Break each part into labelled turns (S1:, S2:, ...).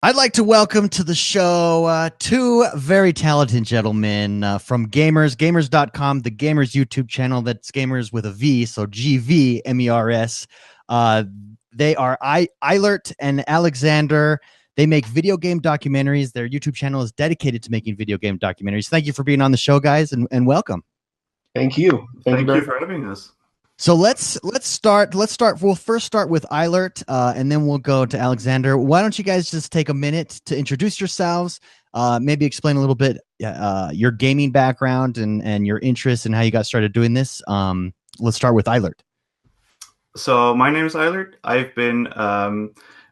S1: I'd like to welcome to the show two very talented gentlemen from gamers.com, the Gamers YouTube channel. That's Gamers with a V, so GVMERS. They are Eilert and Alexander. They make video game documentaries. Their YouTube channel is dedicated to making video game documentaries. Thank you for being on the show, guys, and welcome.
S2: Thank you.
S3: Thank you for having us.
S1: So let's start. We'll first start with Eilert, and then we'll go to Alexander. Why don't you guys just take a minute to introduce yourselves? Maybe explain a little bit your gaming background and your interests and how you got started doing this. Let's start with Eilert.
S3: So my name is Eilert. I've been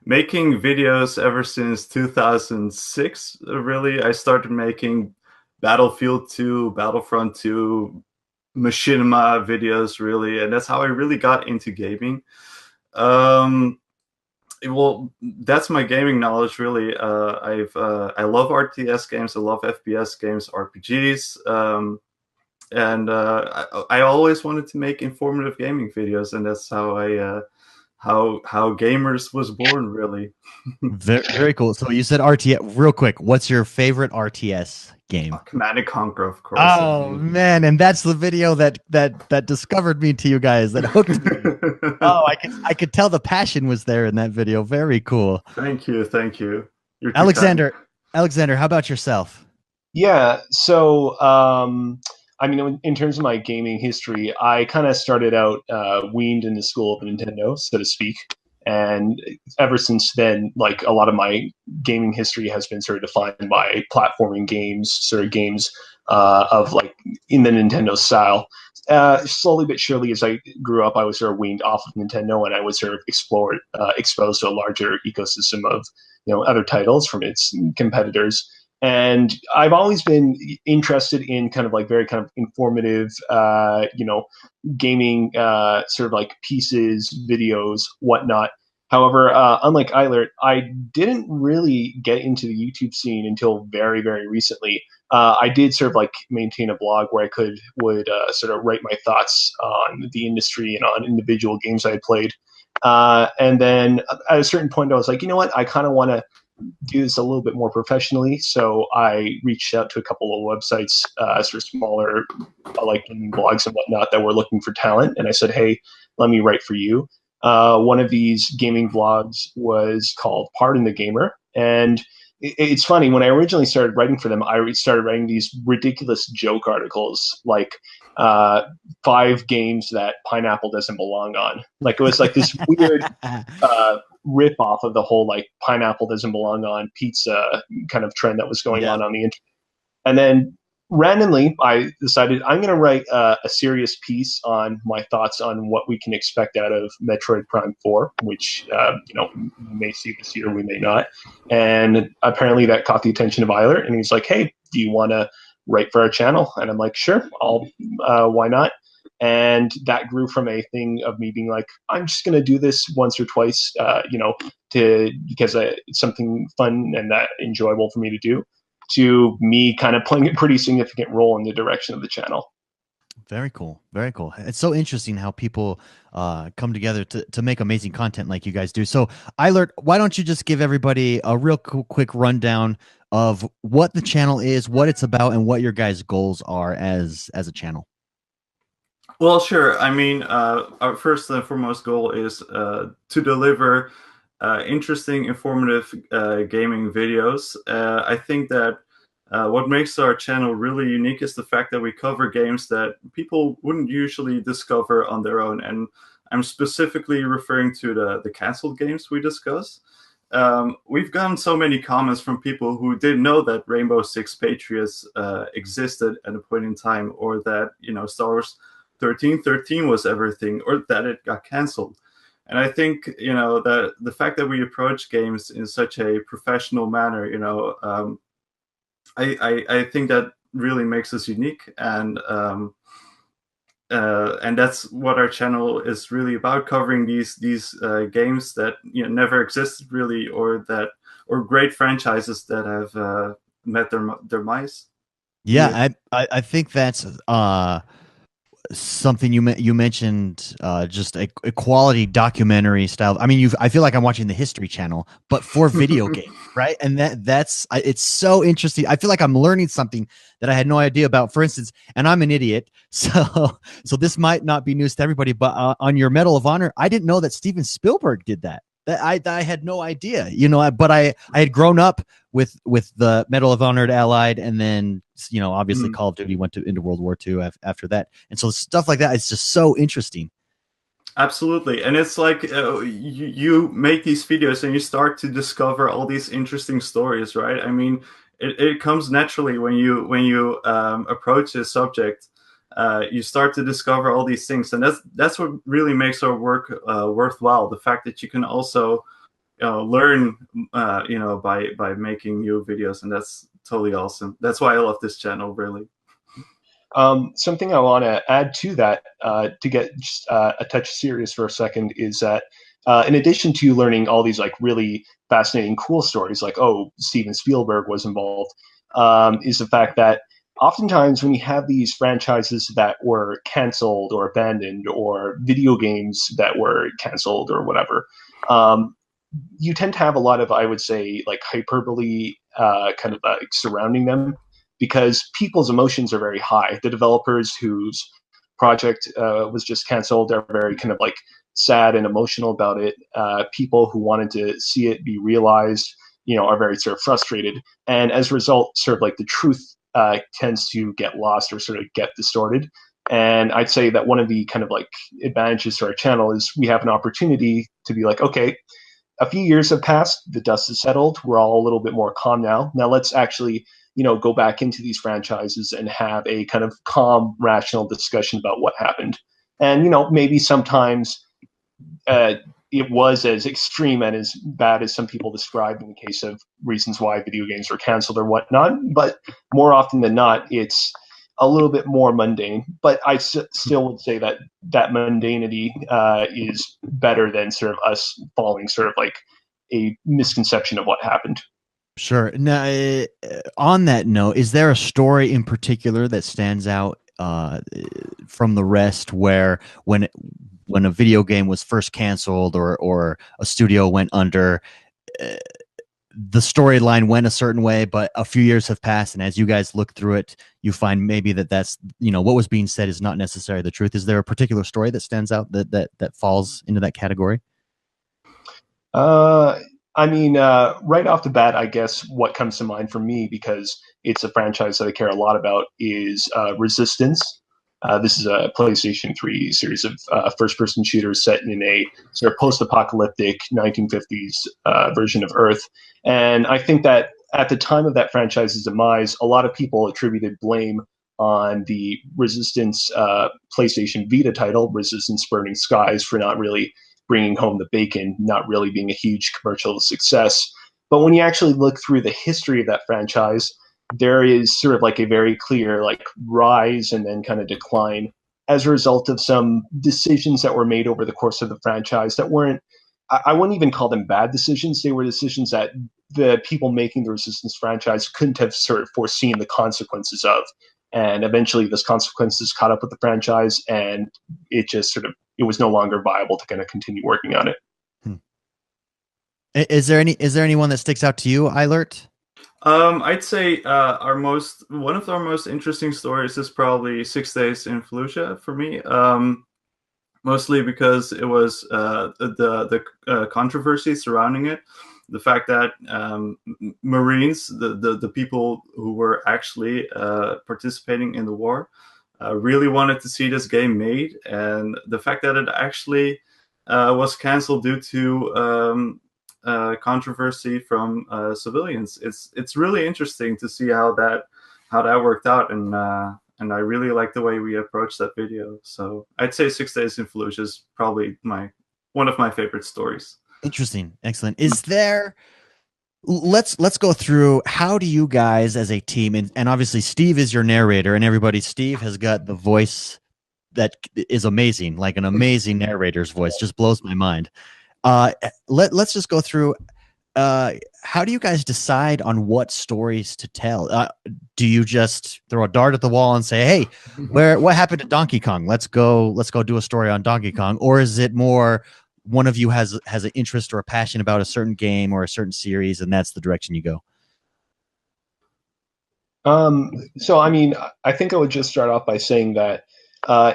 S3: making videos ever since 2006. Really, I started making Battlefield 2, Battlefront 2. Machinima videos, really, and that's how I really got into gaming. Well, that's my gaming knowledge, really. I love RTS games, I love FPS games, RPGs, and I always wanted to make informative gaming videos, and that's how how Gamers was born, really.
S1: Very, very cool. So you said RTS. Real quick, what's your favorite RTS game?
S3: Command and Conquer, of course.
S1: Oh man, and that's the video that discovered me to you guys, that hooked me. Oh, I could tell the passion was there in that video. Very cool.
S3: Thank you. You're
S1: Alexander, how about yourself?
S2: Yeah, so I mean, in terms of my gaming history, I kind of started out weaned in the school of Nintendo, so to speak. And ever since then, like, a lot of my gaming history has been sort of defined by platforming games, sort of games of like in the Nintendo style. Slowly but surely, as I grew up, I was sort of weaned off of Nintendo, and I was sort of exposed to a larger ecosystem of other titles from its competitors. And I've always been interested in kind of like very kind of informative, gaming sort of like pieces, videos, whatnot. However, unlike Eilert, I didn't really get into the YouTube scene until very, very recently. I did sort of like maintain a blog where I would sort of write my thoughts on the industry and on individual games I had played. And then at a certain point, I was like, you know what? I kind of want to do this a little bit more professionally. So I reached out to a couple of websites, sort of smaller, like blogs and whatnot, that were looking for talent. And I said, hey, let me write for you. One of these gaming blogs was called Pardon the Gamer. And it's funny, when I originally started writing for them, I started writing these ridiculous joke articles, like 5 games that pineapple doesn't belong on. Like, it was like this weird rip off of the whole like pineapple doesn't belong on pizza kind of trend that was going on the internet. And then randomly, I decided I'm going to write a serious piece on my thoughts on what we can expect out of Metroid Prime 4, which we may see this year, we may not. And apparently that caught the attention of Eilert, and he's like, "Hey, do you want to write for our channel?" And I'm like, "Sure, I'll. Why not?" And that grew from a thing of me being like, I'm just going to do this once or twice, because it's something fun and that enjoyable for me to do, to me kind of playing a pretty significant role in the direction of the channel.
S1: Very cool. Very cool. It's so interesting how people come together to make amazing content like you guys do. So, Eilert, why don't you just give everybody a real quick rundown of what the channel is, what it's about, and what your guys' goals are as a channel?
S3: Well, sure. I mean, our first and foremost goal is to deliver interesting, informative gaming videos. I think that what makes our channel really unique is the fact that we cover games that people wouldn't usually discover on their own. And I'm specifically referring to the canceled games we discuss. We've gotten so many comments from people who didn't know that Rainbow Six Patriots existed at a point in time, or that, Star Wars 1313 was everything, or that it got canceled. And I think, that the fact that we approach games in such a professional manner, I think that really makes us unique, and that's what our channel is really about, covering these games that never existed really, or great franchises that have met their demise.
S1: Yeah, I think that's something you mentioned, just a quality documentary style. I mean, I feel like I'm watching the History Channel, but for video games, right? And it's so interesting. I feel like I'm learning something that I had no idea about. For instance, and I'm an idiot, so this might not be news to everybody, but on your Medal of Honor, I didn't know that Steven Spielberg did that. I had no idea, but I had grown up with the Medal of Honor Allied, and then obviously Call of Duty went into World War II after that, and so stuff like that is just so interesting.
S3: Absolutely, and it's like you make these videos and you start to discover all these interesting stories, right? I mean, it comes naturally when you approach this subject. You start to discover all these things, and that's what really makes our work worthwhile. The fact that you can also learn, by making new videos, and that's totally awesome. That's why I love this channel, really.
S2: Something I want to add to that, to get just a touch serious for a second, is that in addition to learning all these like really fascinating, cool stories, like Steven Spielberg was involved, is the fact that oftentimes when you have these franchises that were canceled or abandoned, or video games that were canceled or whatever, you tend to have a lot of, I would say, like hyperbole kind of surrounding them, because people's emotions are very high. The developers whose project was just canceled are very kind of like sad and emotional about it. People who wanted to see it be realized, are very sort of frustrated. And as a result, sort of like the truth tends to get lost or sort of get distorted. And I'd say that one of the kind of like advantages to our channel is we have an opportunity to be like, okay, a few years have passed, the dust has settled, we're all a little bit more calm now. Now let's actually, go back into these franchises and have a kind of calm, rational discussion about what happened. And, maybe sometimes it was as extreme and as bad as some people described in the case of reasons why video games were canceled or whatnot. But more often than not, it's a little bit more mundane. But I still would say that mundanity is better than sort of us following sort of like a misconception of what happened.
S1: Sure. Now, on that note, is there a story in particular that stands out from the rest, where when a video game was first canceled or a studio went under, the storyline went a certain way, but a few years have passed, and as you guys look through it, you find maybe that's what was being said is not necessarily the truth? Is there a particular story that stands out that falls into that category?
S2: I mean, right off the bat, I guess what comes to mind for me, because it's a franchise that I care a lot about, is Resistance. This is a PlayStation 3 series of first-person shooters set in a sort of post-apocalyptic 1950s version of Earth. And I think that at the time of that franchise's demise, a lot of people attributed blame on the Resistance PlayStation Vita title, Resistance Burning Skies, for not really bringing home the bacon, not really being a huge commercial success. But when you actually look through the history of that franchise, there is sort of like a very clear like rise and then kind of decline as a result of some decisions that were made over the course of the franchise that weren't, I wouldn't even call them bad decisions. They were decisions that the people making the Resistance franchise couldn't have sort of foreseen the consequences of. And eventually those consequences caught up with the franchise, and it just sort of, it was no longer viable to kind of continue working on it.
S1: Is there anyone that sticks out to you, Eilert?
S3: I'd say one of our most interesting stories is probably 6 Days in Fallujah for me. Mostly because it was the controversy surrounding it, the fact that Marines, the people who were actually participating in the war, really wanted to see this game made, and the fact that it actually was canceled due to controversy from civilians. It's really interesting to see how that worked out, and I really like the way we approached that video. So I'd say 6 Days in Fallujah is probably one of my favorite stories.
S1: Interesting. Excellent. Is there, let's go through, how do you guys as a team, and obviously Steve is your narrator, and Steve has got the voice that is amazing, like an amazing narrator's voice, just blows my mind. Let's just go through, how do you guys decide on what stories to tell? Do you just throw a dart at the wall and say, "Hey, what happened to Donkey Kong? Let's go do a story on Donkey Kong," or is it more one of you has an interest or a passion about a certain game or a certain series, and that's the direction you go?
S2: So I mean, I think I would just start off by saying that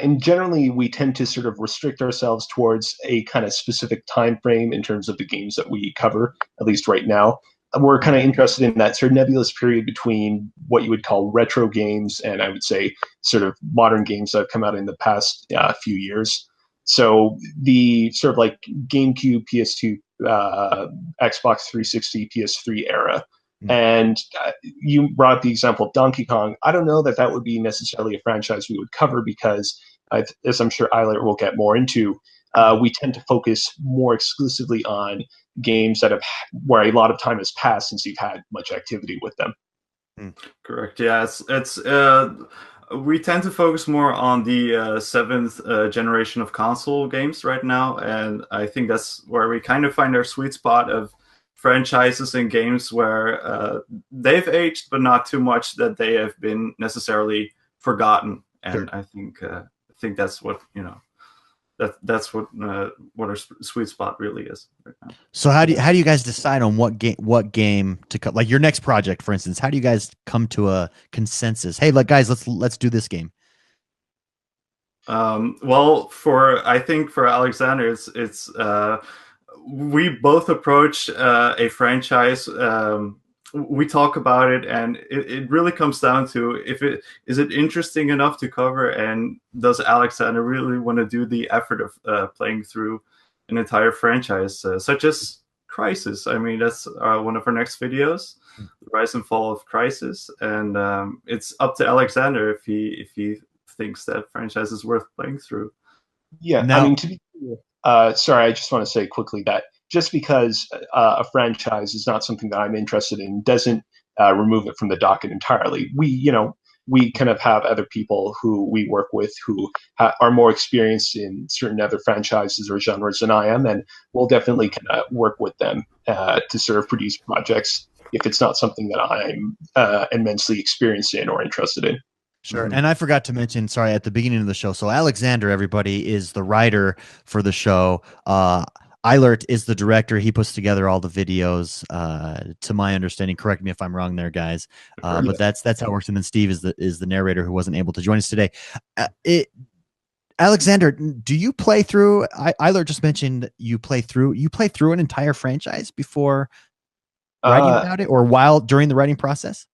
S2: in generally we tend to sort of restrict ourselves towards a kind of specific time frame in terms of the games that we cover, at least right now. We're kind of interested in that sort of nebulous period between what you would call retro games and I would say sort of modern games that have come out in the past few years. So the sort of like GameCube, PS2, Xbox 360, PS3 era. And you brought up the example of Donkey Kong. I don't know that that would be necessarily a franchise we would cover because, as I'm sure Eilert will get more into, we tend to focus more exclusively on games that have where a lot of time has passed since you've had much activity with them.
S3: Correct. Yeah, it's we tend to focus more on the seventh generation of console games right now, and I think that's where we kind of find our sweet spot of franchises and games where they've aged, but not too much that they have been necessarily forgotten. And
S1: Sure.
S3: I think that's what that's what our sweet spot really is right now.
S1: So how do you guys decide on what game to cut? Like your next project, for instance, how do you guys come to a consensus? Hey, like guys, let's do this game.
S3: Well, I think for Alexander, it's we both approach a franchise. We talk about it, and it really comes down to is it interesting enough to cover, and does Alexander really want to do the effort of playing through an entire franchise, such as Crisis. I mean, that's one of our next videos, the Rise and Fall of Crisis, and it's up to Alexander if he thinks that franchise is worth playing through.
S2: Yeah,
S1: Now,
S2: I mean, to be sorry, I just want to say quickly that just because a franchise is not something that I'm interested in doesn't remove it from the docket entirely. We kind of have other people who we work with who are more experienced in certain other franchises or genres than I am, and we'll definitely kind of work with them to sort of produce projects if it's not something that I'm immensely experienced in or interested in.
S1: sure. And I forgot to mention, sorry, at the beginning of the show. So Alexander, everybody, is the writer for the show. Eilert is the director. He puts together all the videos, to my understanding. Correct me if I'm wrong there, guys. But that's how it works. And then Steve is the narrator who wasn't able to join us today. Alexander, do you play through? Eilert just mentioned you play through an entire franchise before writing about it, or during the writing process.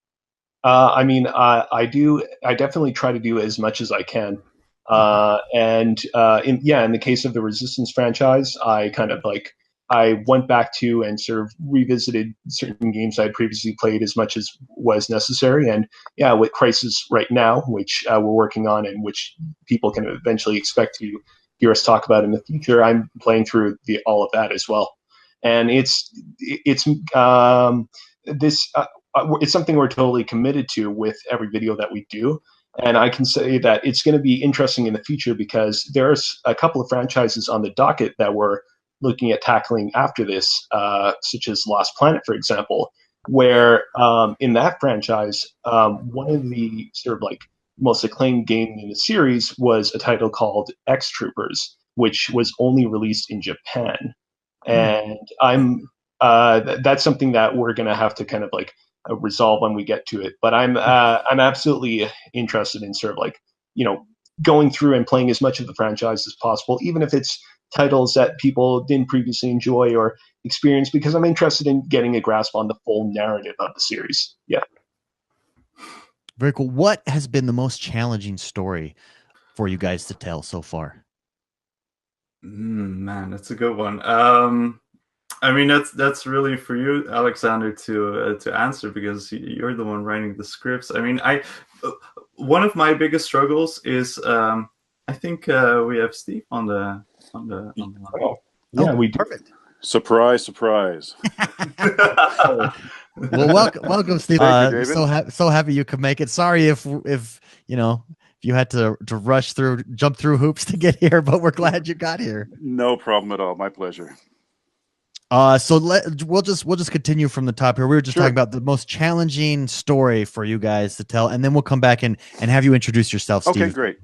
S2: I mean, I do. I definitely try to do as much as I can. In the case of the Resistance franchise, I went back to and sort of revisited certain games I had previously played as much as was necessary. And yeah, with Crisis right now, which we're working on and which people can eventually expect to hear us talk about in the future, I'm playing through all of that as well. And it's something we're totally committed to with every video that we do. And I can say that it's going to be interesting in the future because there's a couple of franchises on the docket that we're looking at tackling after this, such as Lost Planet, for example, where in that franchise, one of the sort of like most acclaimed game in the series was a title called X Troopers, which was only released in Japan. And that's something that we're going to have to kind of like resolve when we get to it. But I'm absolutely interested in sort of like going through and playing as much of the franchise as possible, even if it's titles that people didn't previously enjoy or experience, because I'm interested in getting a grasp on the full narrative of the series. Yeah.
S1: Very cool. What has been the most challenging story for you guys to tell so far?
S3: Man, that's a good one. I mean, that's really for you, Alexander, to answer because you're the one writing the scripts. I mean, one of my biggest struggles is I think we have Steve on the line.
S2: Oh, yeah, we do.
S1: Perfect.
S4: Surprise, surprise.
S1: Well, welcome, Steve.
S4: Thank you, David.
S1: So happy you could make it. Sorry if you had to jump through hoops to get here, but we're glad you got here.
S4: No problem at all. My pleasure.
S1: So we'll just continue from the top here. We were just talking about the most challenging story for you guys to tell, and then we'll come back and have you introduce yourself, Steve.
S4: Okay, great.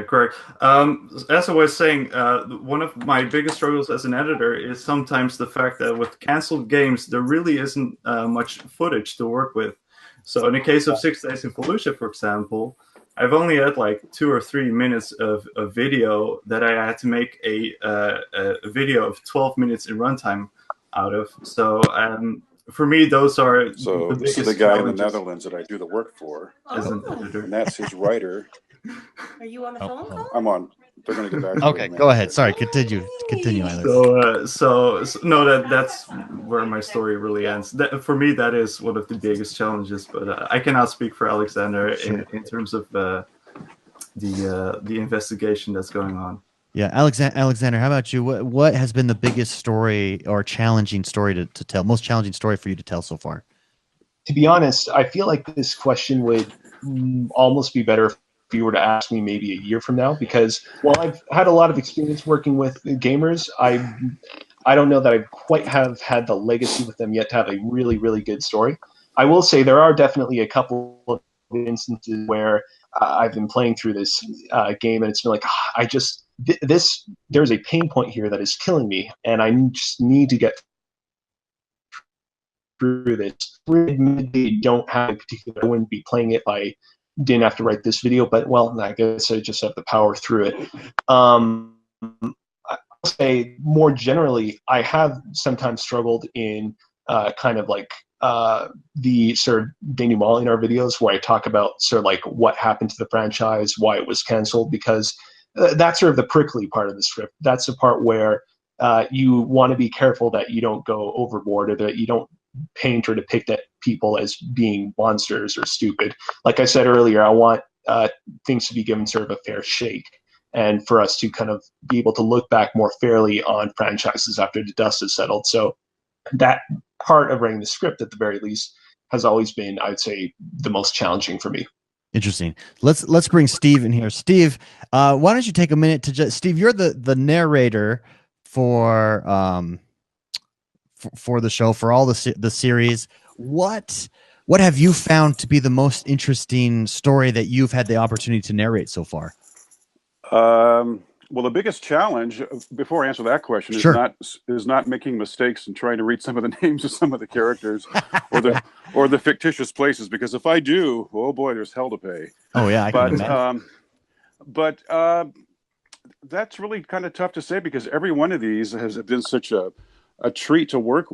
S3: Correct. As I was saying, one of my biggest struggles as an editor is sometimes the fact that with canceled games, there really isn't much footage to work with. So in the case of 6 Days in Fallujah, for example, I've only had like 2 or 3 minutes of video that I had to make a video of 12 minutes in runtime out of. So for me, those are
S4: So
S3: the
S4: this
S3: biggest
S4: is the guy in the
S3: challenges
S4: Netherlands that I do the work for,
S3: as an editor.
S4: and that's his writer.
S5: Are you on the phone call?
S4: I'm on. They're going to get back to me.
S1: Okay, go ahead. Sorry, continue, Eiler.
S3: So no, that's where my story really ends. For me, that is one of the biggest challenges. But I cannot speak for Alexander in terms of the investigation that's going on.
S1: Yeah, Alexander, how about you? What has been the biggest story or challenging story to tell? Most challenging story for you to tell so far?
S2: To be honest, I feel like this question would almost be better if you were to ask me maybe a year from now, because while I've had a lot of experience working with gamers, I don't know that I quite have had the legacy with them yet to have a really, really good story. I will say there are definitely a couple of instances where I've been playing through this game and it's been like, there's a pain point here that is killing me, and I just need to get through this. Admittedly, don't have a particular. I wouldn't be playing it if I didn't have to write this video, but well, I guess I just have the power through it. I'll say more generally, I have sometimes struggled in kind of like the sort of denouement in our videos where I talk about sort of like what happened to the franchise, why it was canceled, because that's sort of the prickly part of the script. That's the part where you want to be careful that you don't go overboard or that you don't paint or depict people as being monsters or stupid. Like I said earlier, I want things to be given sort of a fair shake, and for us to kind of be able to look back more fairly on franchises after the dust has settled. So that part of writing the script, at the very least, has always been, I'd say, the most challenging for me.
S1: Interesting. Let's bring Steve in here. Steve, why don't you take a minute to just Steve? You're the narrator for the show, for all the series. What have you found to be the most interesting story that you've had the opportunity to narrate so far?
S4: Well, the biggest challenge, before I answer that question, is not making mistakes and trying to read some of the names of some of the characters or the fictitious places, because if I do, oh boy, there's hell to pay.
S1: Oh yeah, I can imagine.
S4: But that's really kind of tough to say, because every one of these has been such a treat to work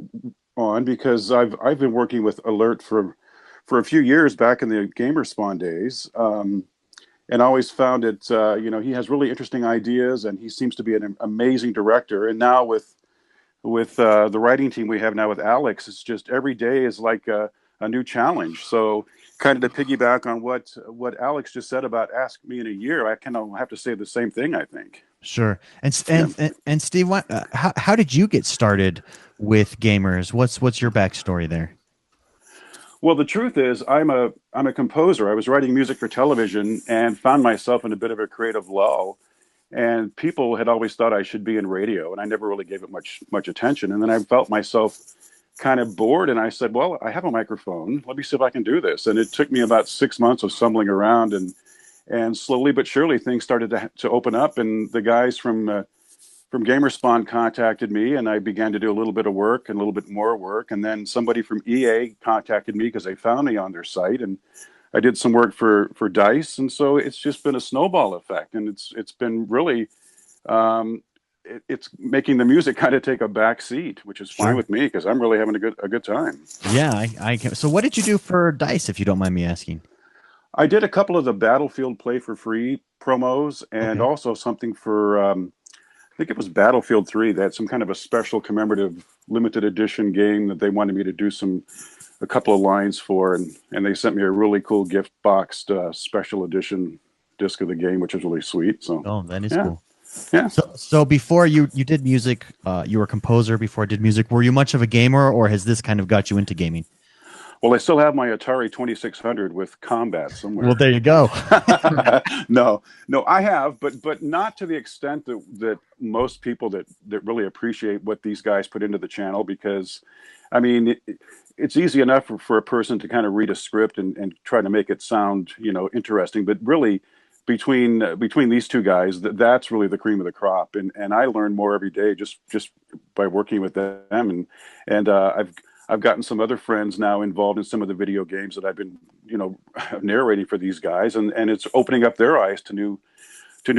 S4: on, because I've been working with Alert for a few years back in the Gamerspawn days. And always found it, he has really interesting ideas, and he seems to be an amazing director. And now with the writing team we have now with Alex, it's just every day is like a new challenge. So kind of to piggyback on what Alex just said about ask me in a year, I kind of have to say the same thing, I think. Sure. And
S1: Steve, how did you get started with gamers? What's your backstory there?
S4: Well, the truth is, I'm a composer. I was writing music for television and found myself in a bit of a creative lull. And people had always thought I should be in radio, and I never really gave it much attention. And then I felt myself kind of bored, and I said, well, I have a microphone. Let me see if I can do this. And it took me about 6 months of stumbling around, and slowly but surely things started to open up. And the guys from Gamerspawn contacted me, and I began to do a little bit of work and a little bit more work. And then somebody from EA contacted me because they found me on their site, and I did some work for DICE. And so it's just been a snowball effect, and it's been really, it's making the music kind of take a back seat, which is fine with me, because I'm really having a good time.
S1: Yeah, I can. So what did you do for DICE, if you don't mind me asking?
S4: I did a couple of the Battlefield Play for Free promos, and also something for, I think it was Battlefield 3. They had some kind of a special commemorative limited edition game that they wanted me to do a couple of lines for, and they sent me a really cool gift boxed special edition disc of the game, which is really sweet. So
S1: that is cool.
S4: Yeah.
S1: So before you did music, you were a composer before you did music. Were you much of a gamer, or has this kind of got you into gaming?
S4: Well, I still have my Atari 2600 with combat somewhere.
S1: Well, there you go.
S4: No, I have, but not to the extent that most people that really appreciate what these guys put into the channel, because, I mean, it's easy enough for a person to kind of read a script and try to make it sound, interesting, but really between these two guys, that's really the cream of the crop, and I learn more every day just by working with them, and I've gotten some other friends now involved in some of the video games that I've been, narrating for these guys, and it's opening up their eyes to new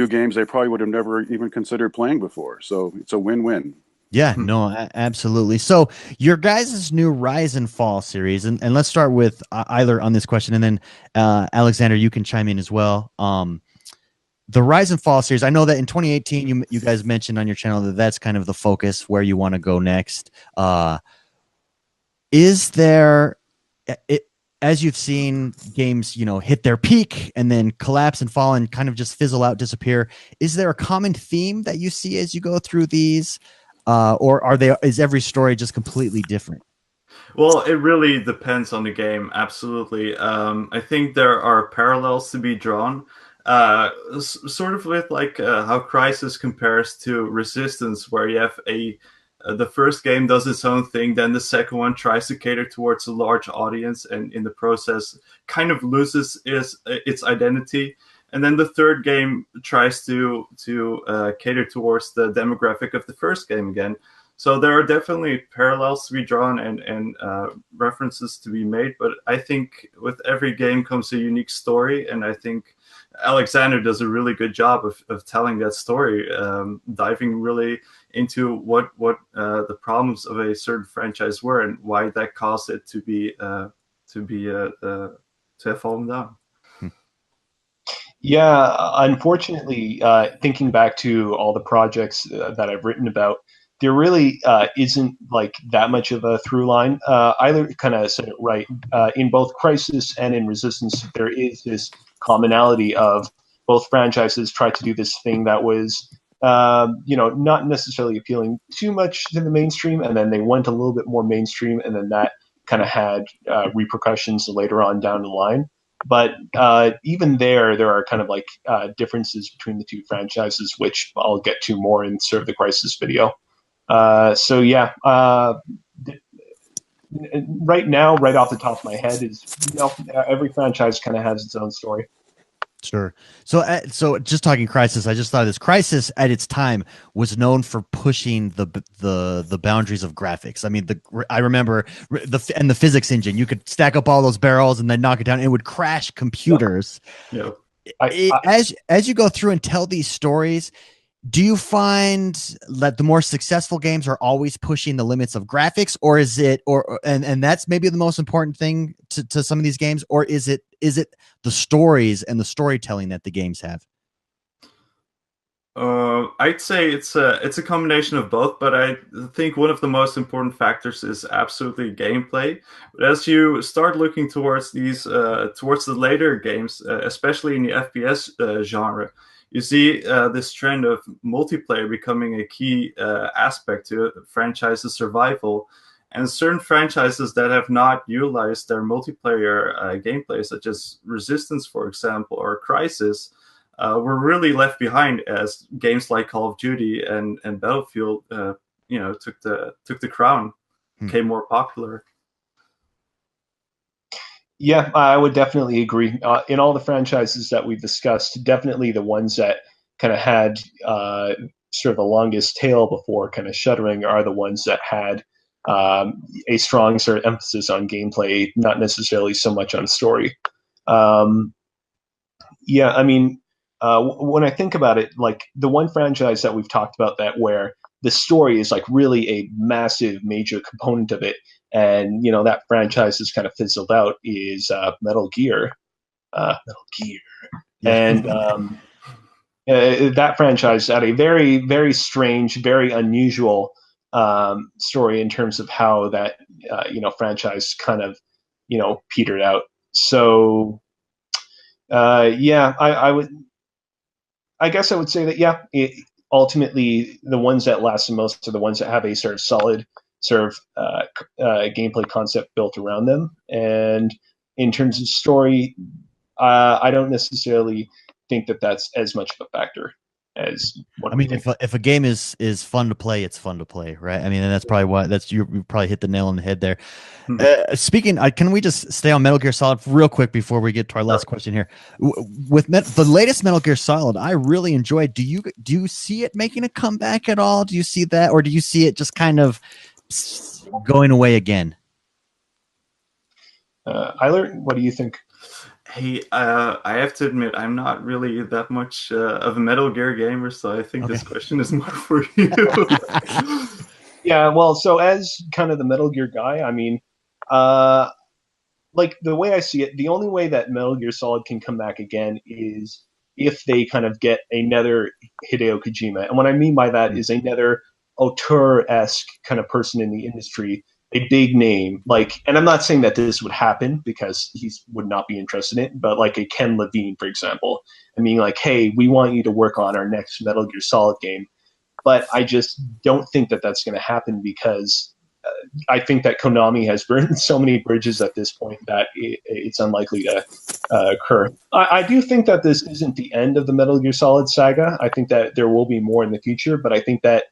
S4: games they probably would have never even considered playing before. So it's a win-win.
S1: Yeah, no, absolutely. So your guys' new Rise and Fall series, and let's start with Eiler on this question, and then Alexander, you can chime in as well. The Rise and Fall series, I know that in 2018, you guys mentioned on your channel that that's kind of the focus where you want to go next. Is there, as you've seen games, hit their peak and then collapse and fall and kind of just fizzle out, disappear, is there a common theme that you see as you go through these? Or is every story just completely different?
S3: Well, it really depends on the game. Absolutely. I think there are parallels to be drawn, sort of with like how Crysis compares to Resistance, where you have the first game does its own thing, then the second one tries to cater towards a large audience, and in the process kind of loses its identity. And then the third game tries to cater towards the demographic of the first game again. So there are definitely parallels to be drawn and references to be made. But I think with every game comes a unique story. And I think Alexander does a really good job of telling that story, diving really into what the problems of a certain franchise were and why that caused it to have fallen down.
S2: Yeah, unfortunately, thinking back to all the projects that I've written about, there really isn't like that much of a through line. Eiler kind of said it right. In both Crysis and in Resistance, there is this commonality of both franchises tried to do this thing that was, not necessarily appealing too much to the mainstream, and then they went a little bit more mainstream, and then that kind of had repercussions later on down the line. But even there are kind of like differences between the two franchises, which I'll get to more in sort of the Crysis video. So yeah, right now, right off the top of my head, is every franchise kind of has its own story.
S1: Sure. So just talking Crysis, I just thought this Crysis at its time was known for pushing the boundaries of graphics. I mean, I remember the physics engine. You could stack up all those barrels and then knock it down. And it would crash computers.
S2: Yeah.
S1: As you go through and tell these stories, do you find that the more successful games are always pushing the limits of graphics, or is it, and that's maybe the most important thing to some of these games, or is it the stories and the storytelling that the games have?
S3: I'd say it's a combination of both, but I think one of the most important factors is absolutely gameplay. But as you start looking towards these, towards the later games, especially in the FPS genre, you see this trend of multiplayer becoming a key aspect to franchises' survival. And certain franchises that have not utilized their multiplayer gameplay, such as Resistance, for example, or Crysis, were really left behind as games like Call of Duty and Battlefield, took the crown, became more popular.
S2: Yeah, I would definitely agree. In all the franchises that we've discussed, definitely the ones that kind of had sort of the longest tail before kind of shuttering are the ones that had a strong sort of emphasis on gameplay, not necessarily so much on story. Yeah, I mean, when I think about it, like the one franchise that we've talked about that where the story is like really a massive, major component of it, and that franchise has kind of fizzled out is Metal Gear. And that franchise had a very, very strange, very unusual story in terms of how that franchise kind of petered out. So yeah, I guess I would say that ultimately the ones that last the most are the ones that have a sort of solid sort of gameplay concept built around them. And in terms of story, I don't necessarily think that that's as much of a factor as what
S1: I mean, if a game is fun to play, it's fun to play, right? I mean, and that's probably what you probably hit the nail on the head there. Speaking, can we just stay on Metal Gear Solid real quick before we get to our last question here? With the latest Metal Gear Solid, I really enjoyed. Do you see it making a comeback at all? Do you see that, or do you see it just kind of going away again?
S2: Eilert, what do you think?
S3: Hey, I have to admit, I'm not really that much of a Metal Gear gamer, so I think this question is more for you.
S2: Yeah, well, so as kind of the Metal Gear guy, I mean, like the way I see it, the only way that Metal Gear Solid can come back again is if they kind of get another Hideo Kojima. And what I mean by that is another auteur-esque kind of person in the industry, a big name, like, and I'm not saying that this would happen because he would not be interested in it, but like a Ken Levine, for example, I mean, like, hey, we want you to work on our next Metal Gear Solid game. But I just don't think that that's going to happen because I think that Konami has burned so many bridges at this point that it's unlikely to occur. I do think that this isn't the end of the Metal Gear Solid saga. I think that there will be more in the future, but I think that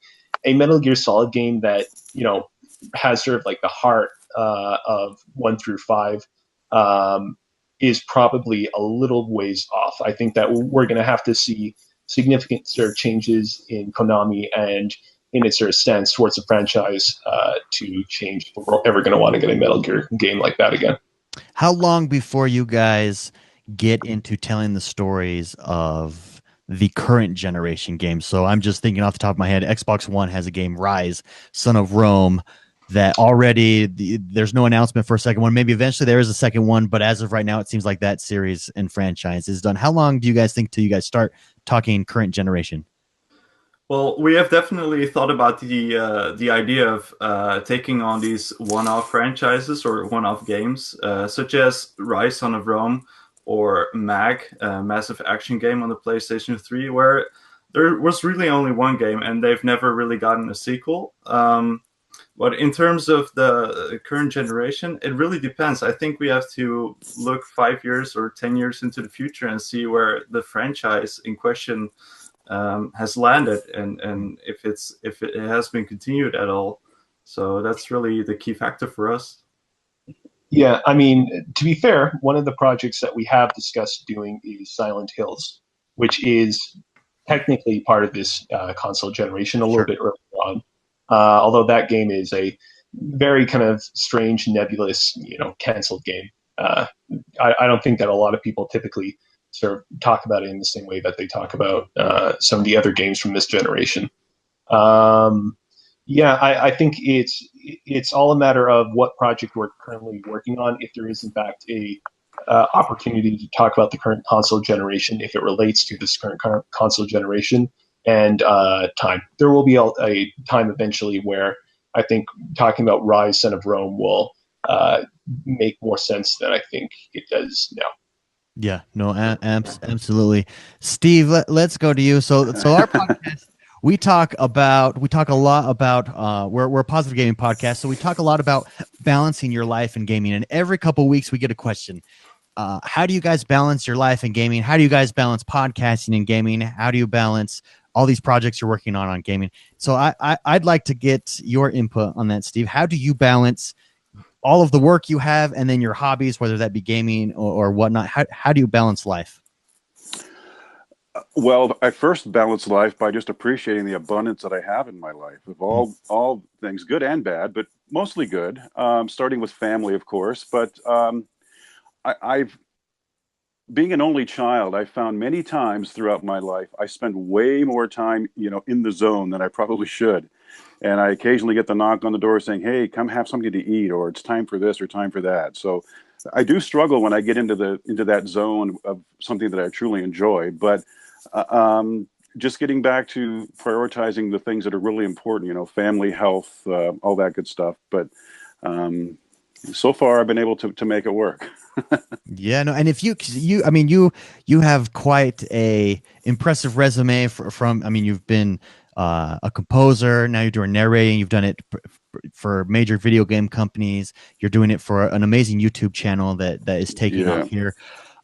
S2: a Metal Gear Solid game that, you know, has sort of like the heart of 1 through 5 is probably a little ways off. I think that we're going to have to see significant sort of changes in Konami and in its sort of stance towards the franchise to change if we're ever going to want to get a Metal Gear game like that again.
S1: How long before you guys get into telling the stories of the current generation games? So I'm just thinking off the top of my head, Xbox One has a game, Ryse, Son of Rome, that already there's no announcement for a second one. Maybe eventually there is a second one, but as of right now, it seems like that series and franchise is done. How long do you guys think till you guys start talking current generation?
S3: Well, we have definitely thought about the idea of taking on these one-off franchises or one-off games, such as Ryse, Son of Rome, or MAG, Massive Action Game on the PlayStation 3, where there was really only one game and they've never really gotten a sequel. But in terms of the current generation, it really depends. I think we have to look 5 years or 10 years into the future and see where the franchise in question has landed and if it has been continued at all. So that's really the key factor for us.
S2: Yeah, I mean, to be fair, one of the projects that we have discussed doing is Silent Hills, which is technically part of this console generation a little bit earlier on. Although that game is a very kind of strange, nebulous, canceled game. I don't think that a lot of people typically sort of talk about it in the same way that they talk about some of the other games from this generation. I think it's all a matter of what project we're currently working on. If there is in fact a opportunity to talk about the current console generation, if it relates to this current console generation, and time. There will be a time eventually where I think talking about Ryse, Son of Rome will make more sense than I think it does now. Yeah, no,
S1: absolutely. Steve, let's go to you. So our podcast, we talk a lot about, we're a positive gaming podcast. So we talk a lot about balancing your life and gaming. And every couple of weeks we get a question. How do you guys balance your life and gaming? How do you guys balance podcasting and gaming? How do you balance all these projects you're working on gaming? So I'd like to get your input on that, Steve. How do you balance all of the work you have and then your hobbies, whether that be gaming or whatnot? How do you balance life?
S4: Well, I first balance life by just appreciating the abundance that I have in my life of all things, good and bad, but mostly good, starting with family, of course. But I've being an only child, I found many times throughout my life, I spend way more time, in the zone than I probably should. And I occasionally get the knock on the door saying, hey, come have something to eat, or it's time for this or time for that. So I do struggle when I get into that zone of something that I truly enjoy. But just getting back to prioritizing the things that are really important, family, health, all that good stuff. But so far, I've been able to make it work.
S1: Yeah, no, and if you have quite a impressive resume from. You've been a composer. Now you're doing narrating. You've done it for major video game companies. You're doing it for an amazing YouTube channel that is taking off here.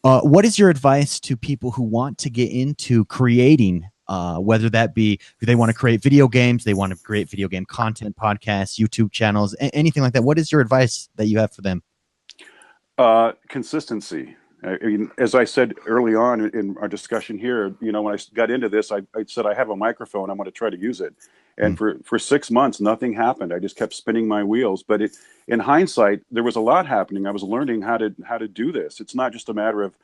S1: What is your advice to people who want to get into creating, whether that be if they want to create video games, they want to create video game content, podcasts, YouTube channels, anything like that? What is your advice that you have for them?
S4: Consistency. I mean, as I said early on in our discussion here, you know, when I got into this, I said, I have a microphone, I'm going to try to use it. And for 6 months, nothing happened. I just kept spinning my wheels. But in hindsight, there was a lot happening. I was learning how to do this. It's not just a matter of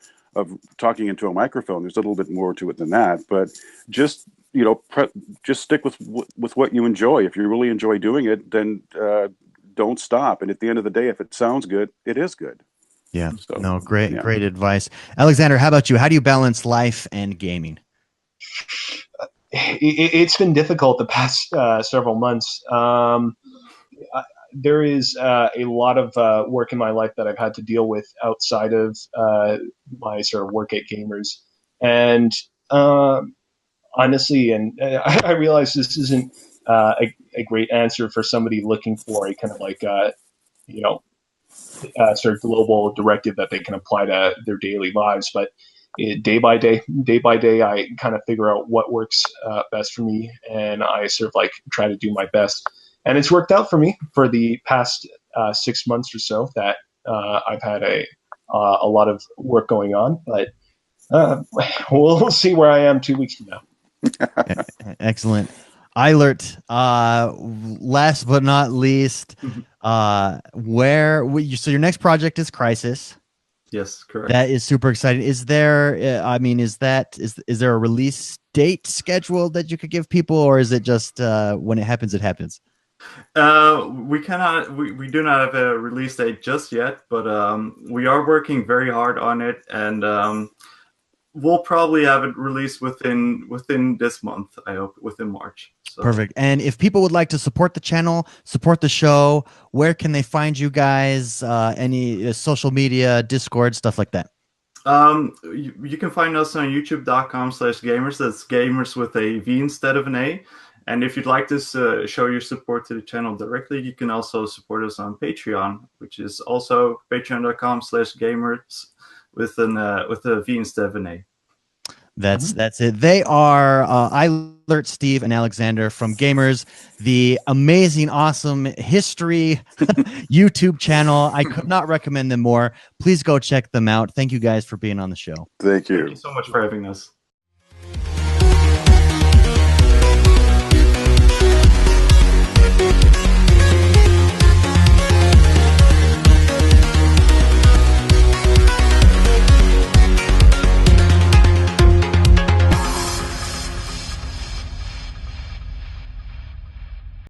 S4: talking into a microphone. There's a little bit more to it than that. But just, you know, just stick with what you enjoy. If you really enjoy doing it, then don't stop. And at the end of the day, if it sounds good, it is good.
S1: Yeah. So, no, great advice. Alexander, how about you? How do you balance life and gaming?
S2: It's been difficult the past several months. There is a lot of work in my life that I've had to deal with outside of my sort of work at Gamers. And honestly, and I realize this isn't a great answer for somebody looking for a kind of like, you know, sort of global directive that they can apply to their daily lives. But day by day, I kind of figure out what works best for me, and I sort of like try to do my best. And it's worked out for me for the past 6 months or so that I've had a lot of work going on. But we'll see where I am 2 weeks from now.
S1: Excellent. Eilert, last but not least, so your next project is Crisis.
S3: Yes, correct.
S1: That is super exciting. Is there, I mean, is there a release date scheduled that you could give people, or is it just when it happens, it happens?
S3: We do not have a release date just yet, but we are working very hard on it, and we'll probably have it released within this month. I hope within March. So. Perfect.
S1: And if people would like to support the channel, support the show, where can they find you guys? Any social media, Discord, stuff like that?
S3: You can find us on youtube.com/gamers. That's gamers with a V instead of an A. And if you'd like to show your support to the channel directly, you can also support us on Patreon, which is also patreon.com/gamers with a V instead of an A.
S1: That's it. They are Eilert, Steve, and Alexander from Gamers, the amazing, awesome history YouTube channel. I could not recommend them more. Please go check them out. Thank you guys for being on the show.
S4: Thank you.
S3: Thank you so much for having us.